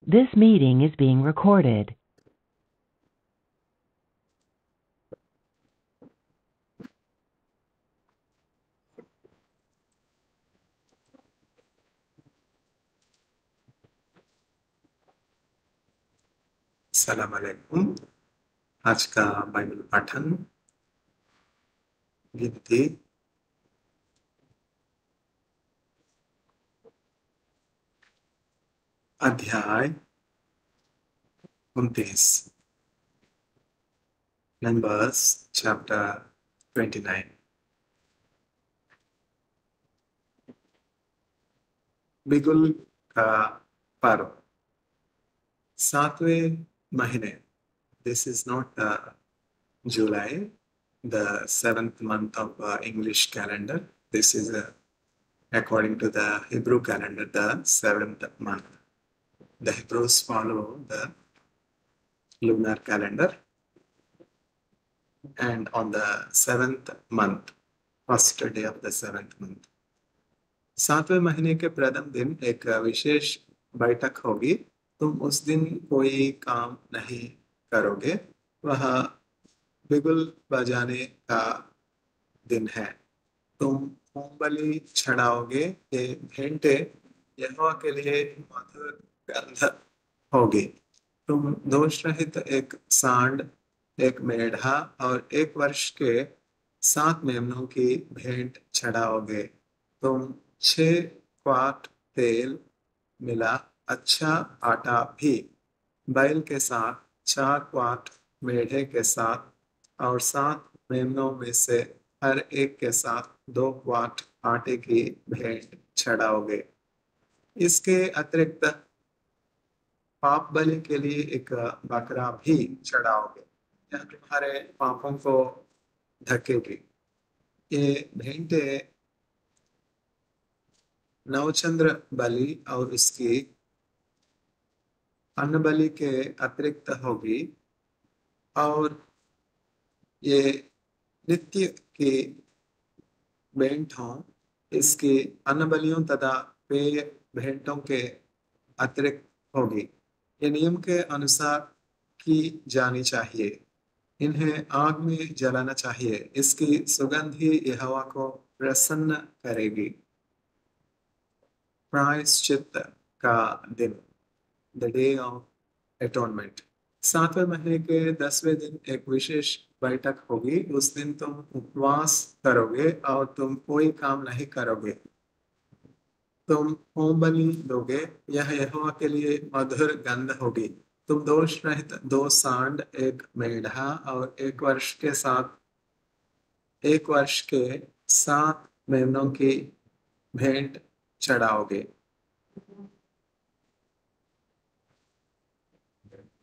This meeting is being recorded. सलाम अलैकुम। आज का बाइबल पाठन गिनती अध्याय 29, नंबर्स चैप्टर 29। बिगुल का पर्व, 7वें महीने। This is not July, the 7th month of English calendar. This is according to the Hebrew calendar, the 7th month. The Hebrews follow the lunar calendar, and on the 7th month, first day of the 7th month, 7वें महीने के प्रथम दिन एक विशेष बैठक होगी। तुम उस दिन कोई काम नहीं करोगे, वह बिगुल बजाने का दिन है। तुम होम बलि चढ़ाओगे, ये भेंटे यहोवा के लिए मधुर गंध होगी। तुम दोष रहित एक सांड, एक मेढ़ा और एक वर्ष के 7 मेमनों की भेंट चढ़ाओगे। तुम 6 क्वार्ट तेल मिला अच्छा आटा भी बैल के साथ, 4 क्वार्ट मेढ़े के साथ और 7 मेमनों में से हर एक के साथ 2 क्वार्ट आटे की भेंट चढ़ाओगे। इसके अतिरिक्त पाप बलि के लिए एक बकरा भी चढ़ाओगे, यह तुम्हारे पापों को ढकेगी। ये भेंटे नवचंद्र बलि और इसकी अन्न बलि के अतिरिक्त होगी, और ये नित्य की भेंटों, इसकी अन्न बलियों तथा पेय भेंटों के अतिरिक्त होगी। ये नियम के अनुसार की जानी चाहिए, इन्हें आग में जलाना चाहिए। इसकी सुगंध ही यहोवा को प्रसन्न करेगी। प्रायश्चित का दिन, द डे ऑफ एटोनमेंट। 7वें महीने के 10वें दिन एक विशेष बैठक होगी। उस दिन तुम उपवास करोगे और तुम कोई काम नहीं करोगे। तुम होम बलि दोगे, यह यहोवा के लिए मधुर गंध होगी। तुम दोष रहित 2 सांड, एक मेढ़ा और एक वर्ष के 7 मेमनों की भेंट चढ़ाओगे।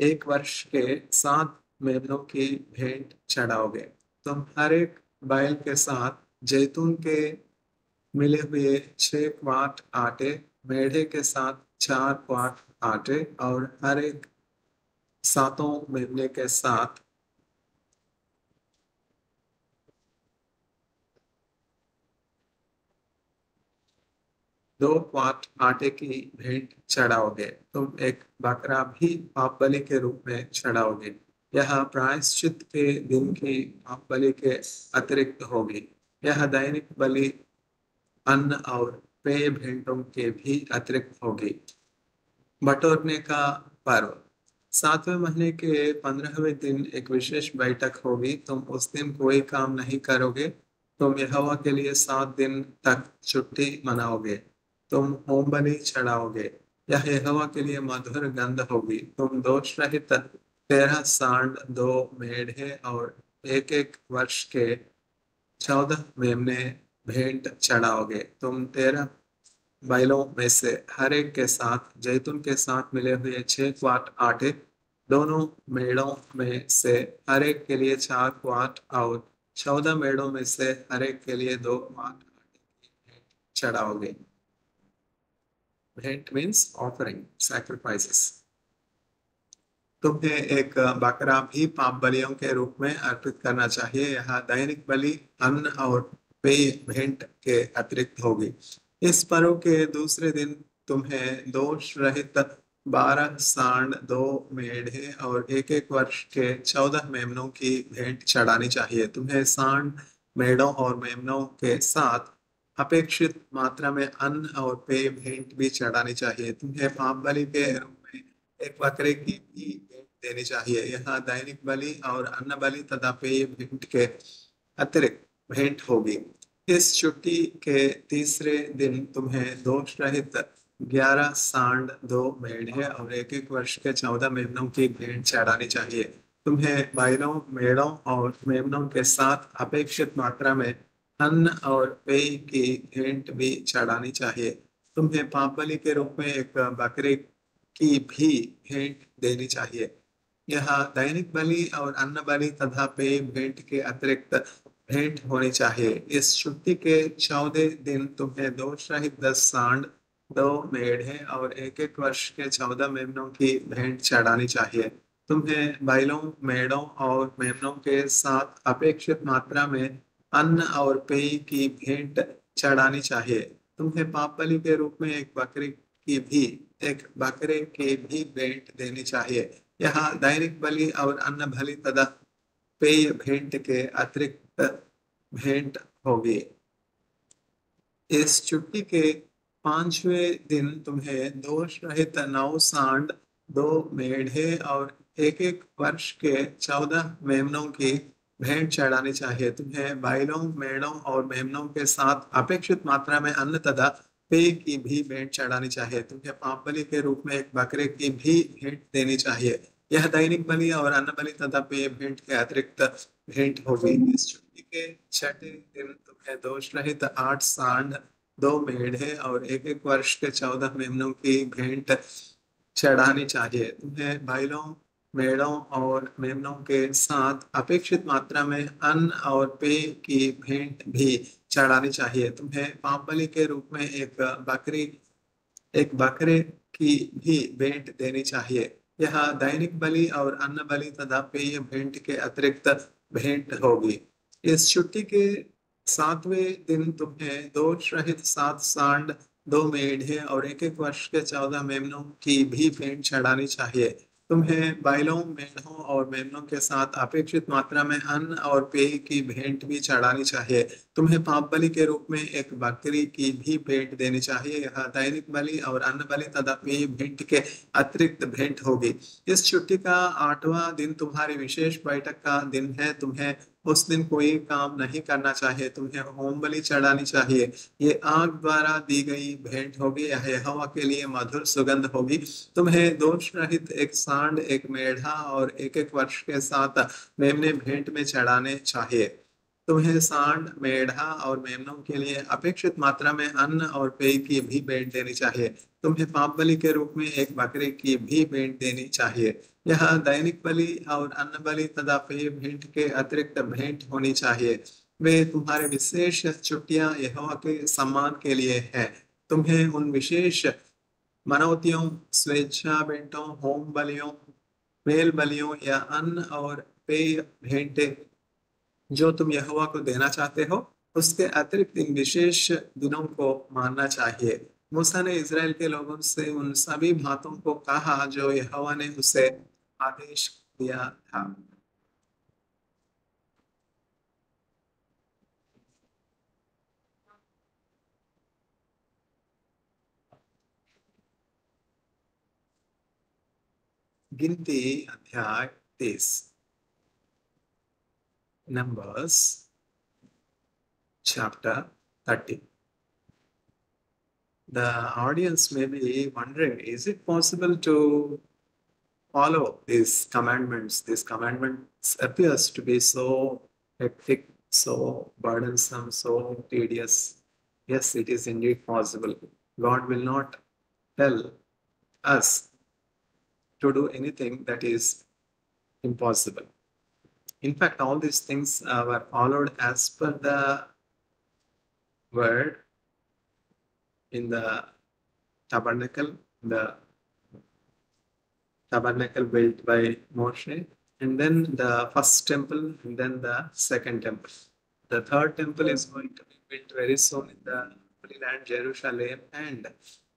एक वर्ष के 7 मेमनों की भेंट चढ़ाओगे। तुम हर एक बैल के साथ जैतून के मिले हुए 6 क्वार्ट आटे, मेढ़े के साथ 4 क्वार्ट आटे और हर एक 7 मेमने के साथ 2 क्वार्ट आटे की भेंट चढ़ाओगे। तुम एक बकरा भी पाप बलि के रूप में चढ़ाओगे। यह प्रायश्चित के दिन की पाप बलि के अतिरिक्त होगी। यह दैनिक बलि, अन्न और पेय भेंटों के भी अतिरिक्त होगी। बटोरने का पर्व, 7वें महीने के 15वें दिन एक विशेष बैठक होगी। तुम उस दिन कोई काम नहीं करोगे। तुम यहोवा के लिए 7 दिन तक छुट्टी मनाओगे। तुम होम बलि चढ़ाओगे, यह यहोवा के लिए मधुर गंध होगी। तुम दोष रहित 13 सांड, 2 मेढ़े और एक एक वर्ष के 14 मेमने भेंट चढ़ाओगे। तुम 13 बैलों में से हर एक के साथ जैतून के साथ मिले हुए 6 क्वार्ट आटे, दोनों मेढ़ों में से हर एक के लिए 4 क्वार्ट और 14 मेढ़ों में से हर एक के लिए 2 क्वार्ट आटे की भेंट चढ़ाओगे। भेंट मीन्स ऑफरिंग, सैक्रिफाइसेस। तुम्हें एक बकरा भी पाप बलियों के रूप में अर्पित करना चाहिए। यह दैनिक बलि, अन्न और पेय भेंट के अतिरिक्त होगी। इस पर्व के दूसरे दिन तुम्हें दोष रहित 12 सांड, 2 मेढ़े और 1 वर्ष के 14 मेमनों की भेंट चढ़ानी चाहिए। तुम्हें सांड, मेढ़ों और मेमनों के साथ अपेक्षित मात्रा में अन्न और पेय भेंट भी चढ़ानी चाहिए। तुम्हें पाप बलि के रूप में एक बकरे की भी भेंट देनी चाहिए। यह दैनिक बलि और अन्न बलि तथा पेय भेंट के अतिरिक्त भेंट होगी। इस छुट्टी के तीसरे दिन तुम्हें दोष रहित 11 सांड, 2 मेढ़े और 1 वर्ष के 14 मेमनों की भेंट चढ़ानी चाहिए। तुम्हें बैलों, मेढ़ों और मेमनों के साथ अपेक्षित मात्रा में अन्न और पेय की भेंट भी चढ़ानी चाहिए। तुम्हें पाप बलि के रूप में एक बकरे की भी भेंट देनी चाहिए। यह दैनिक बलि और अन्न बलि तथा पेय भेंट के अतिरिक्त भेंट होनी चाहिए। इस छुट्टी के 14 दिन तुम्हें दोष रहित 10 सांड, 2 मेढ़े और 1 वर्ष के 14 मेमनों की भेंट चढ़ानी चाहिए। तुम्हें बैलों, मेढ़ों और मेमनों के साथ अपेक्षित मात्रा में अन्न और पेय की भेंट चढ़ानी चाहिए। तुम्हें पाप बलि के रूप में एक बकरे की भी भेंट देनी चाहिए। यहाँ दैनिक बलि और अन्न बलि तथा पेय भेंट के अतिरिक्त भेंट होगी। इस छुट्टी के 5वें दिन तुम्हें दोष रहित 9 सांड, 2 मेढ़े और 1 वर्ष के 14 मेमनों की भेंट चढ़ानी चाहिए। तुम्हें बैलों, मेढ़ों और मेमनों के साथ अपेक्षित मात्रा में अन्न तथा पेय की भी भेंट चढ़ानी चाहिए। तुम्हें पाप बलि के रूप में एक बकरे की भी भेंट देनी चाहिए। यह दैनिक बलि और अन्न बलि तथा पेय भेंट के अतिरिक्त भेंट होगी। इस छुट्टी के 6ठे दिन तुम्हें दोष रहित 8 सांड, 2 मेढ़े और 1 वर्ष के 14 मेमनों की भेंट चढ़ानी चाहिए। तुम्हें बैलों, मेढ़ों और मेमनों के साथ अपेक्षित मात्रा में अन्न और पेय की भेंट भी चढ़ानी चाहिए। तुम्हें पाप बलि के रूप में एक बकरे की भी भेंट देनी चाहिए। यह दैनिक बलि और अन्न बलि तथा पेय भेंट के अतिरिक्त भेंट होगी। इस छुट्टी के 7वें दिन तुम्हें दोष रहित 7 सांड, 2 मेढ़े और 1 वर्ष के 14 मेमनों की भी भेंट चढ़ानी चाहिए। तुम्हें बैलों, मेढ़ों और मेमनों के साथ अपेक्षित मात्रा में अन्न और पेय की भेंट भी चढ़ानी चाहिए। तुम्हें पाप बलि के रूप में एक बकरी की भी भेंट देनी चाहिए। यह दैनिक बलि और अन्न बलि तथा पेय भेंट के अतिरिक्त भेंट होगी। इस छुट्टी का 8वां दिन तुम्हारी विशेष बैठक का दिन है। तुम्हें उस दिन कोई काम नहीं करना चाहिए। तुम्हें होम बलि चढ़ानी चाहिए। ये आग द्वारा दी गई भेंट होगी। यह यहोवा के लिए मधुर सुगंध होगी। तुम्हें दोष रहित 1 सांड, 1 मेढ़ा और 1 वर्ष के 7 मेमने भेंट में चढ़ाने चाहिए। तुम्हें सांड, मेढ़ा और मेमनों के लिए अपेक्षित मात्रा में अन्न और पेय की भी भेंट देनी चाहिए। तुम्हें पाप बलि के रूप में एक बकरे की भी भेंट देनी चाहिए। यह दैनिक बलि और अन्न बलि तथा पेय भेंट के अतिरिक्त भेंट होनी चाहिए। वे तुम्हारे विशेष छुट्टियां यहोवा के सम्मान के लिए है। तुम्हें उन विशेष मनौतियों, स्वेच्छा भेंटों, होम बलियों, मेल बलियों या अन्न और पेय भेंटें जो तुम यहोवा को देना चाहते हो, उसके अतिरिक्त इन विशेष दिनों को मानना चाहिए। मूसा ने इज़राइल के लोगों से उन सभी बातों को कहा जो यहोवा ने उसे आदेश दिया था। गिनती अध्याय 30। Numbers chapter 30. The audience may be wondering, is it possible to follow these commandments? These commandments appears to be so hectic, so burdensome, so tedious. Yes, it is indeed possible. God will not tell us to do anything that is impossible. In fact, all these things were followed as per the word in the tabernacle built by Moshe, and then the first temple, and then the second temple. The third temple is going to be built very soon in the Holy Land, Jerusalem, and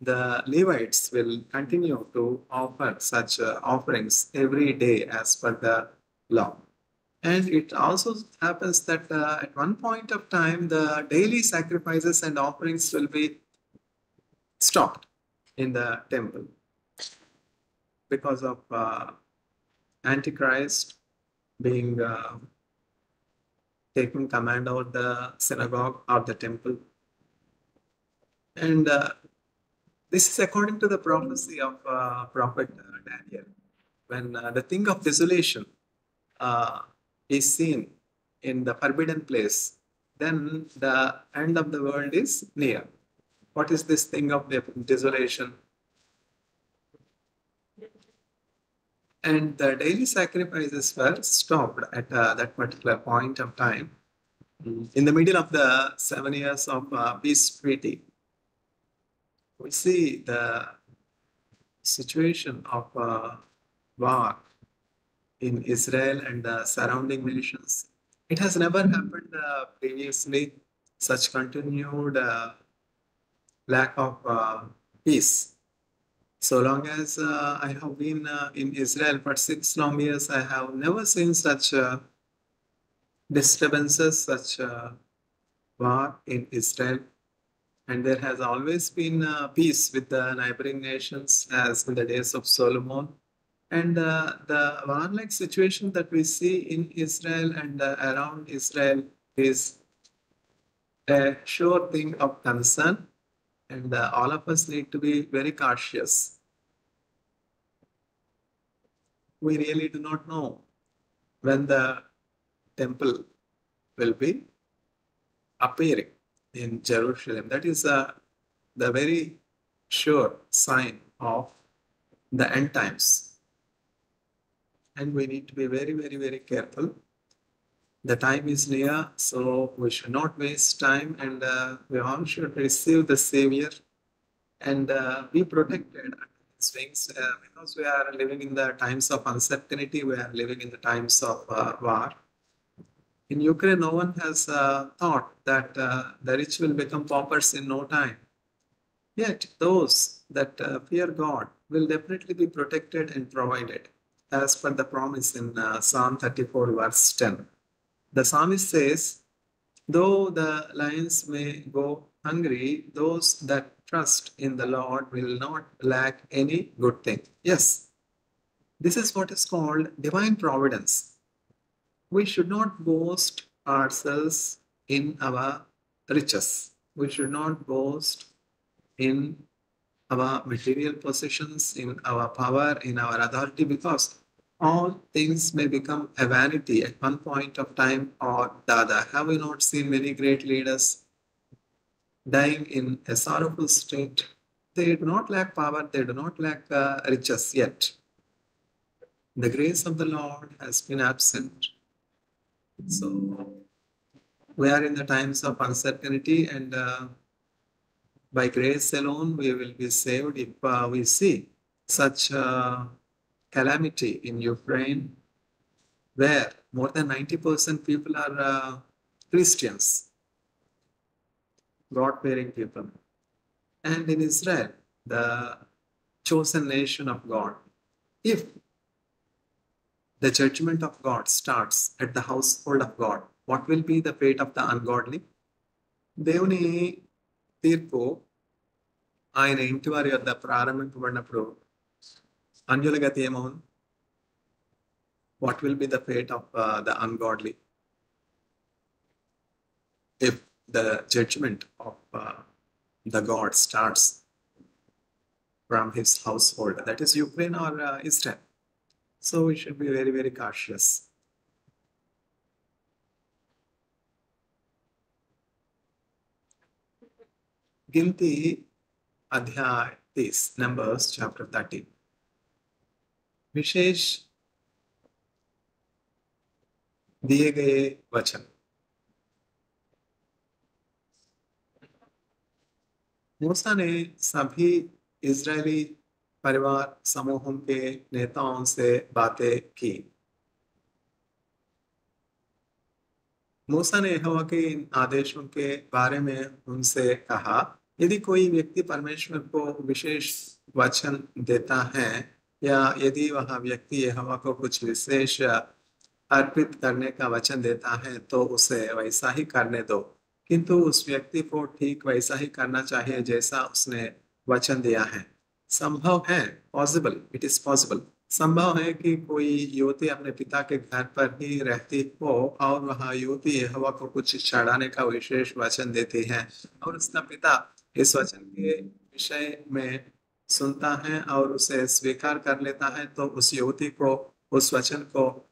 the Levites will continue to offer such offerings every day as per the law. And it also happens that at one point of time, the daily sacrifices and offerings will be stopped in the temple because of Antichrist being taking command over the synagogue or the temple. And this is according to the prophecy of prophet Daniel. When the thing of desolation uh, is seen in the forbidden place, then the end of the world is near. What is this thing of desolation? And the daily sacrifices were stopped at that particular point of time in the middle of the 7 years of peace treaty. We see the situation of war in Israel and the surrounding nations. It has never happened previously, such continued lack of peace. So long as I have been in Israel for 6 long years, I have never seen such disturbances, such war in Israel. And there has always been peace with the neighboring nations, as in the days of Solomon. And the war-like situation that we see in Israel and around Israel is a sure thing of concern, and all of us need to be very cautious. We really do not know when the temple will be appearing in Jerusalem. That is the very sure sign of the end times. And we need to be very, very, very careful. The time is near, so we should not waste time, and we all should receive the Savior and be protected under His wings because we are living in the times of uncertainty, we are living in the times of war. In Ukraine, no one has thought that the rich will become paupers in no time. Yet those that fear God will definitely be protected and provided, as per the promise in Psalm 34, verse 10. The psalmist says, though the lions may go hungry, those that trust in the Lord will not lack any good thing. Yes, this is what is called divine providence. We should not boast ourselves in our riches. We should not boast in our material possessions, in our power, in our authority, because all things may become a vanity at one point of time or the other. Have we not seen many great leaders dying in a sorrowful state? They do not lack power, they do not lack riches yet. The grace of the Lord has been absent. So we are in the times of uncertainty, and by grace alone we will be saved. If we see such calamity in Ukraine, where more than 90% people are Christians, God-fearing people, and in Israel, the chosen nation of God, if the judgment of God starts at the household of God, what will be the fate of the ungodly? దేవుని తీర్పు ఆయన ఇంటి వారి యొద్ద ప్రారంభింపబడినప్పుడు అన్యుల గతి ఏమవును? What will be the fate of the ungodly if the judgment of the God starts from his household, that is Ukraine or Israel? So we should be very, very cautious. गिनती अध्याय 30, Numbers chapter 30. विशेष दिए गए वचन। मूसा ने सभी Israeli परिवार समूहों के नेताओं से बातें की। मूसा ने यहोवा के इन आदेशों के बारे में उनसे कहा, यदि कोई व्यक्ति परमेश्वर को विशेष वचन देता है या यदि वह व्यक्ति यहोवा को कुछ विशेष अर्पित करने का वचन देता है तो उसे वैसा ही करने दो, किंतु उस व्यक्ति को ठीक वैसा ही करना चाहिए जैसा उसने वचन दिया है। संभव है, पॉसिबल, इट इज पॉसिबल, संभव है कि कोई युवती अपने पिता के घर पर ही रहती हो और वह युवती यहोवा को कुछ चढ़ाने का विशेष वचन देती है और उसका पिता इस वचन के विषय में सुनता है और उसे स्वीकार कर लेता है, तो उस युवती को उस वचन को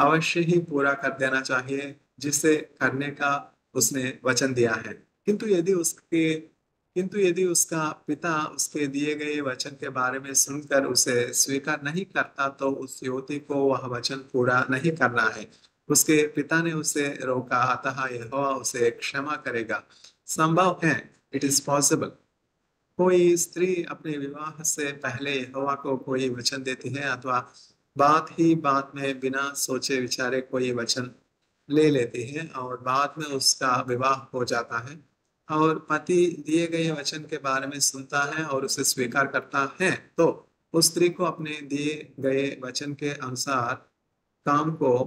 अवश्य ही पूरा कर देना चाहिए जिसे करने का उसने वचन दिया है। किंतु यदि उसका पिता उसके दिए गए वचन के बारे में सुनकर उसे स्वीकार नहीं करता तो उस युवती को वह वचन पूरा नहीं करना है। उसके पिता ने उसे रोका, अतः यहोवा उसे क्षमा करेगा। संभव है, इट इज पॉसिबल, कोई स्त्री अपने विवाह से पहले यहोवा को कोई वचन देती है अथवा बात में बिना सोचे विचारे कोई वचन ले लेती है और बाद में उसका विवाह हो जाता है और पति दिए गए वचन के बारे में सुनता है और उसे स्वीकार करता है, तो उस स्त्री को अपने दिए गए वचन के अनुसार काम को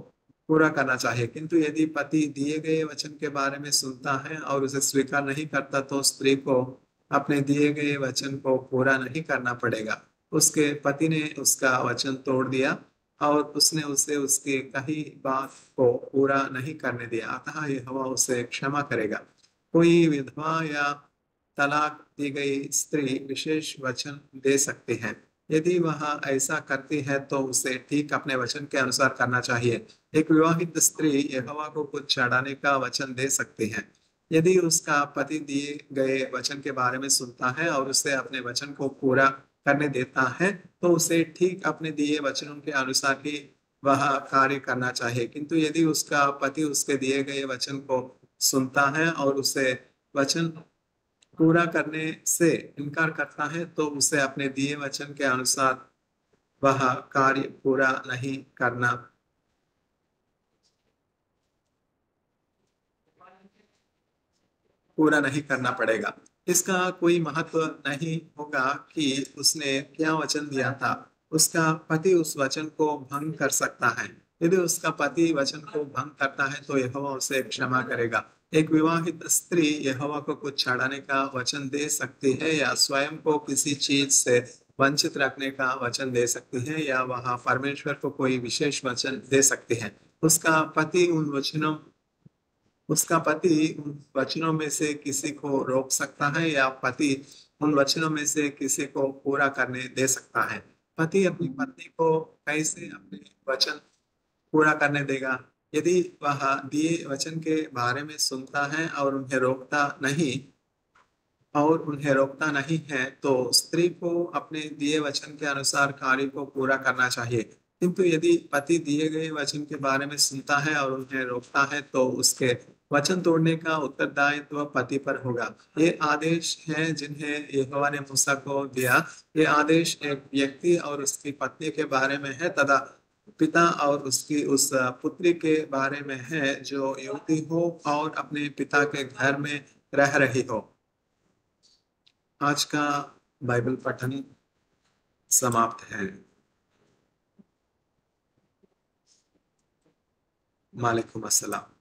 पूरा करना चाहिए। किंतु यदि पति दिए गए वचन के बारे में सुनता है और उसे स्वीकार नहीं करता तो स्त्री को अपने दिए गए वचन को पूरा नहीं करना पड़ेगा। उसके पति ने उसका वचन तोड़ दिया और उसने उसे उसकी कही बात को पूरा नहीं करने दिया, अतः यहोवा उसे क्षमा करेगा। कोई विधवा या तलाक दी गई स्त्री विशेष वचन दे सकती है। यदि वह ऐसा करती है तो उसे ठीक अपने वचन के अनुसार करना चाहिए। एक विवाहित स्त्री यहोवा को कुछ चढ़ाने का वचन दे सकती है। यदि उसका पति दिए गए वचन के बारे में सुनता है और उसे अपने वचन को पूरा करने देता है तो उसे ठीक अपने दिए वचनों के अनुसार ही वह कार्य करना चाहिए। किंतु यदि उसका पति उसके दिए गए वचन को सुनता है और उसे वचन पूरा करने से इनकार करता है तो उसे अपने दिए वचन के अनुसार वह कार्य पूरा नहीं करना पड़ेगा। इसका कोई महत्व नहीं होगा कि उसने क्या वचन दिया था, उसका पति उस वचन को भंग कर सकता है। यदि उसका पति वचन को भंग करता है तो यहोवा उसे क्षमा करेगा। एक विवाहित स्त्री यहोवा को कुछ चढ़ाने का वचन दे सकती है या स्वयं को किसी चीज से वंचित रखने का वचन दे सकती है या वह परमेश्वर को कोई विशेष वचन दे सकती है। उसका पति उन वचनों में से किसी को रोक सकता है या पति उन वचनों में से किसी को पूरा करने दे सकता है। पति अपनी पत्नी को कैसे अपने वचन पूरा करने देगा? यदि वह दिए वचन के बारे में सुनता है और उन्हें रोकता नहीं है तो स्त्री को अपने दिए वचन के अनुसार कार्य को पूरा करना चाहिए। किंतु यदि पति दिए गए वचन के बारे में सुनता है और उन्हें रोकता है तो उसके वचन तोड़ने का उत्तरदायित्व पति पर होगा। ये आदेश हैं जिन्हें यहोवा ने मूसा को दिया। ये आदेश एक व्यक्ति और उसकी पत्नी के बारे में है तथा पिता और उसकी उस पुत्री के बारे में है जो युवती हो और अपने पिता के घर में रह रही हो। आज का बाइबल पठन समाप्त है। वालेकुम अस्सलाम।